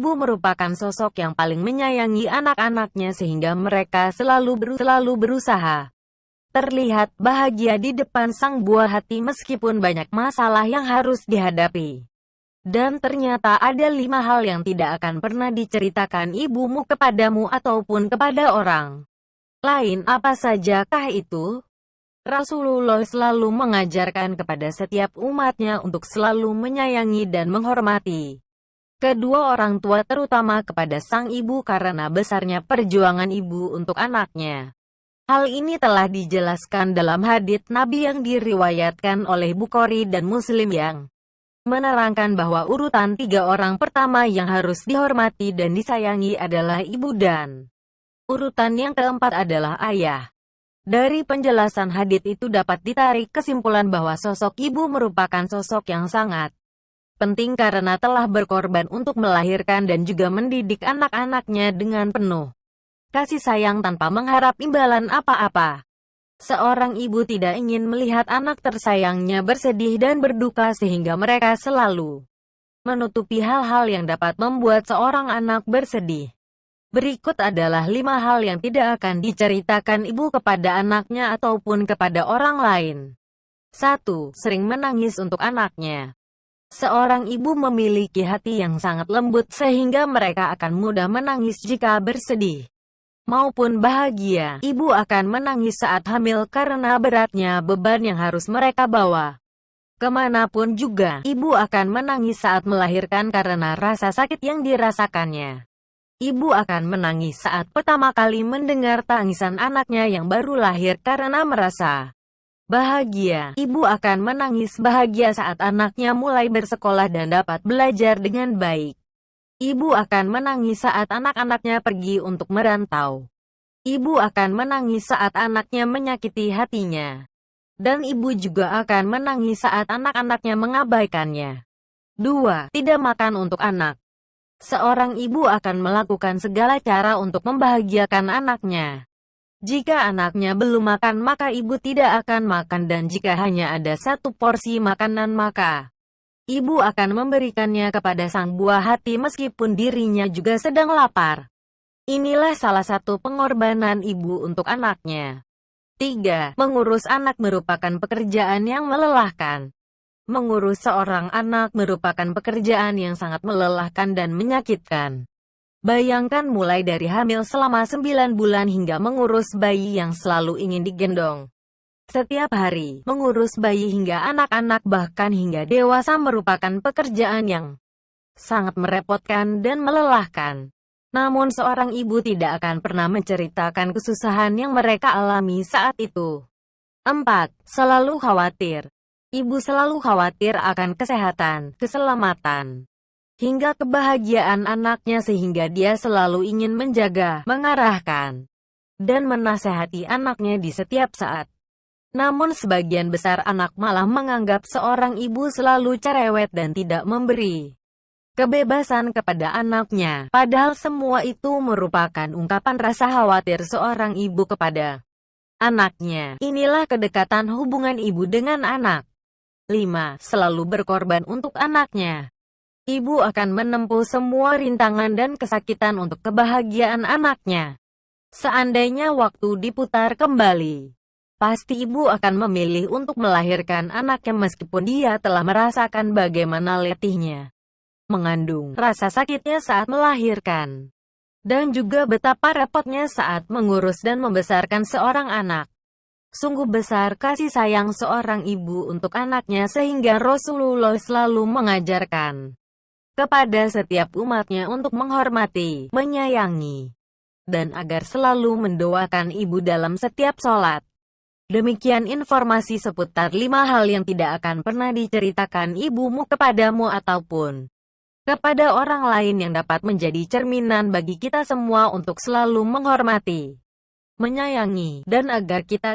ibu merupakan sosok yang paling menyayangi anak-anaknya sehingga mereka selalu berusaha terlihat bahagia di depan sang buah hati meskipun banyak masalah yang harus dihadapi. Dan ternyata ada 5 hal yang tidak akan pernah diceritakan ibumu kepadamu ataupun kepada orang lain. Apa sajakah itu? Rasulullah selalu mengajarkan kepada setiap umatnya untuk selalu menyayangi dan menghormati kedua orang tua, terutama kepada sang ibu karena besarnya perjuangan ibu untuk anaknya. Hal ini telah dijelaskan dalam hadits Nabi yang diriwayatkan oleh Bukhari dan Muslim yang menerangkan bahwa urutan 3 orang pertama yang harus dihormati dan disayangi adalah ibu dan urutan yang keempat adalah ayah. Dari penjelasan hadits itu dapat ditarik kesimpulan bahwa sosok ibu merupakan sosok yang sangat penting karena telah berkorban untuk melahirkan dan juga mendidik anak-anaknya dengan penuh kasih sayang tanpa mengharap imbalan apa-apa. Seorang ibu tidak ingin melihat anak tersayangnya bersedih dan berduka sehingga mereka selalu menutupi hal-hal yang dapat membuat seorang anak bersedih. Berikut adalah 5 hal yang tidak akan diceritakan ibu kepada anaknya ataupun kepada orang lain. 1. Sering menangis untuk anaknya. Seorang ibu memiliki hati yang sangat lembut sehingga mereka akan mudah menangis jika bersedih maupun bahagia. Ibu akan menangis saat hamil karena beratnya beban yang harus mereka bawa kemanapun juga. Ibu akan menangis saat melahirkan karena rasa sakit yang dirasakannya. Ibu akan menangis saat pertama kali mendengar tangisan anaknya yang baru lahir karena merasa bahagia. Ibu akan menangis bahagia saat anaknya mulai bersekolah dan dapat belajar dengan baik. Ibu akan menangis saat anak-anaknya pergi untuk merantau. Ibu akan menangis saat anaknya menyakiti hatinya. Dan ibu juga akan menangis saat anak-anaknya mengabaikannya. 2. Tidak makan untuk anak. Seorang ibu akan melakukan segala cara untuk membahagiakan anaknya. Jika anaknya belum makan maka ibu tidak akan makan, dan jika hanya ada 1 porsi makanan maka ibu akan memberikannya kepada sang buah hati meskipun dirinya juga sedang lapar. Inilah salah satu pengorbanan ibu untuk anaknya. 3. Mengurus anak merupakan pekerjaan yang melelahkan. Mengurus seorang anak merupakan pekerjaan yang sangat melelahkan dan menyakitkan. Bayangkan mulai dari hamil selama 9 bulan hingga mengurus bayi yang selalu ingin digendong setiap hari. Mengurus bayi hingga anak-anak bahkan hingga dewasa merupakan pekerjaan yang sangat merepotkan dan melelahkan. Namun seorang ibu tidak akan pernah menceritakan kesusahan yang mereka alami saat itu. 4. Selalu khawatir. Ibu selalu khawatir akan kesehatan, keselamatan, hingga kebahagiaan anaknya sehingga dia selalu ingin menjaga, mengarahkan, dan menasehati anaknya di setiap saat. Namun sebagian besar anak malah menganggap seorang ibu selalu cerewet dan tidak memberi kebebasan kepada anaknya. Padahal semua itu merupakan ungkapan rasa khawatir seorang ibu kepada anaknya. Inilah kedekatan hubungan ibu dengan anak. 5. Selalu berkorban untuk anaknya. Ibu akan menempuh semua rintangan dan kesakitan untuk kebahagiaan anaknya. Seandainya waktu diputar kembali, pasti ibu akan memilih untuk melahirkan anaknya meskipun dia telah merasakan bagaimana letihnya mengandung, rasa sakitnya saat melahirkan, dan juga betapa repotnya saat mengurus dan membesarkan seorang anak. Sungguh besar kasih sayang seorang ibu untuk anaknya sehingga Rasulullah selalu mengajarkan kepada setiap umatnya untuk menghormati, menyayangi, dan agar selalu mendoakan ibu dalam setiap sholat. Demikian informasi seputar 5 hal yang tidak akan pernah diceritakan ibumu kepadamu ataupun kepada orang lain yang dapat menjadi cerminan bagi kita semua untuk selalu menghormati, menyayangi, dan agar kita